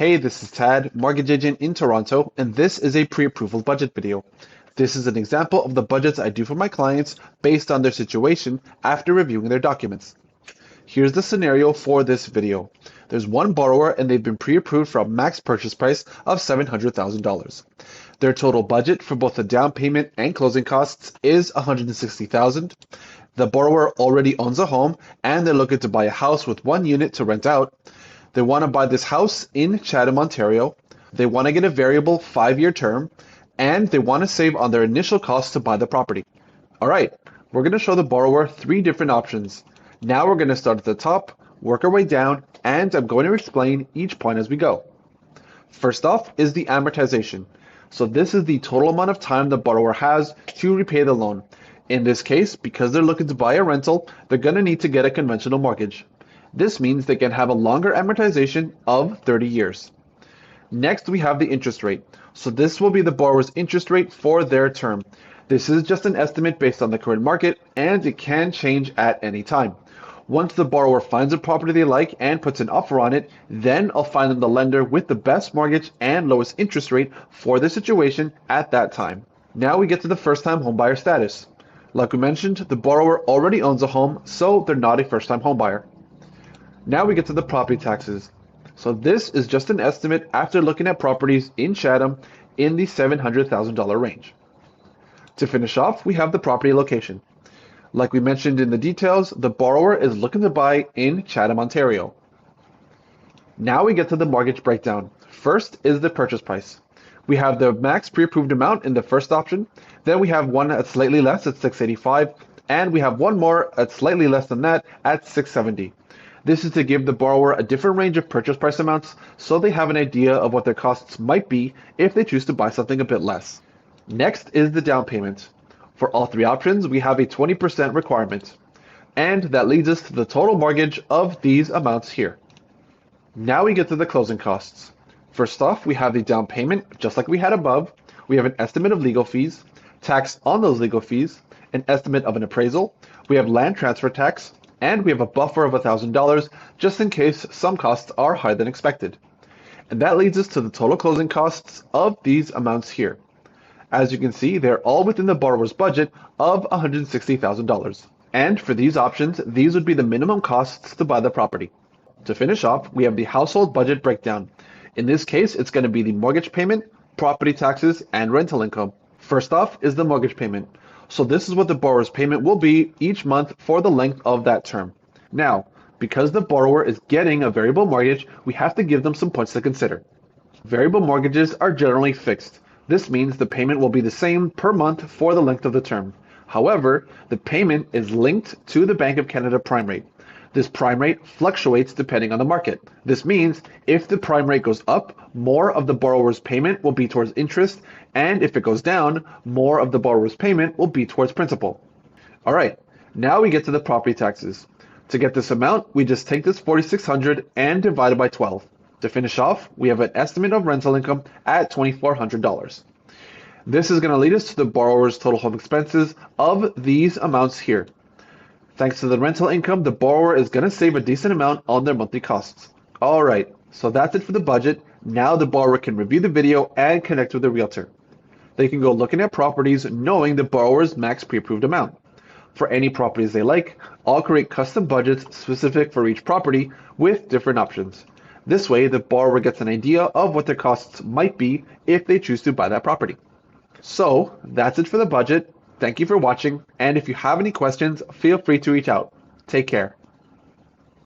Hey, this is Tad, mortgage agent in Toronto, and this is a pre-approval budget video. This is an example of the budgets I do for my clients based on their situation after reviewing their documents. Here's the scenario for this video. There's one borrower and they've been pre-approved for a max purchase price of $700,000. Their total budget for both the down payment and closing costs is $160,000. The borrower already owns a home and they're looking to buy a house with one unit to rent out. They want to buy this house in Chatham, Ontario. They want to get a variable 5-year term, and they want to save on their initial cost to buy the property. All right, we're going to show the borrower 3 different options. Now we're going to start at the top, work our way down, and I'm going to explain each point as we go. First off is the amortization. So this is the total amount of time the borrower has to repay the loan. In this case, because they're looking to buy a rental, they're going to need to get a conventional mortgage. This means they can have a longer amortization of 30 years. Next, we have the interest rate. So this will be the borrower's interest rate for their term. This is just an estimate based on the current market, and it can change at any time. Once the borrower finds a property they like and puts an offer on it, then I'll find them the lender with the best mortgage and lowest interest rate for the situation at that time. Now we get to the first-time homebuyer status. Like we mentioned, the borrower already owns a home, so they're not a first-time homebuyer. Now we get to the property taxes. So this is just an estimate after looking at properties in Chatham in the $700,000 range. To finish off, we have the property location. Like we mentioned in the details, the borrower is looking to buy in Chatham, Ontario. Now we get to the mortgage breakdown. First is the purchase price. We have the max pre-approved amount in the first option. Then we have one at slightly less at $685, and we have one more at slightly less than that at $670. This is to give the borrower a different range of purchase price amounts so they have an idea of what their costs might be if they choose to buy something a bit less. Next is the down payment. For all 3 options, we have a 20% requirement. And that leads us to the total mortgage of these amounts here. Now we get to the closing costs. First off, we have the down payment, just like we had above. We have an estimate of legal fees, tax on those legal fees, an estimate of an appraisal. We have land transfer tax, and we have a buffer of $1,000 just in case some costs are higher than expected. And that leads us to the total closing costs of these amounts here. As you can see, they're all within the borrower's budget of $160,000. And for these options, these would be the minimum costs to buy the property. To finish off, we have the household budget breakdown. In this case, it's going to be the mortgage payment, property taxes, and rental income. First off is the mortgage payment. So this is what the borrower's payment will be each month for the length of that term. Now, because the borrower is getting a variable mortgage, we have to give them some points to consider. Variable mortgages are generally fixed. This means the payment will be the same per month for the length of the term. However, the payment is linked to the Bank of Canada prime rate. This prime rate fluctuates depending on the market. This means if the prime rate goes up, more of the borrower's payment will be towards interest, and if it goes down, more of the borrower's payment will be towards principal. All right, now we get to the property taxes. To get this amount, we just take this $4,600 and divide it by 12. To finish off, we have an estimate of rental income at $2,400. This is going to lead us to the borrower's total home expenses of these amounts here. Thanks to the rental income, the borrower is going to save a decent amount on their monthly costs. All right, so that's it for the budget. Now the borrower can review the video and connect with the realtor. They can go looking at properties knowing the borrower's max pre-approved amount. For any properties they like, I'll create custom budgets specific for each property with different options. This way, the borrower gets an idea of what their costs might be if they choose to buy that property. So that's it for the budget. Thank you for watching, and if you have any questions, feel free to reach out. Take care.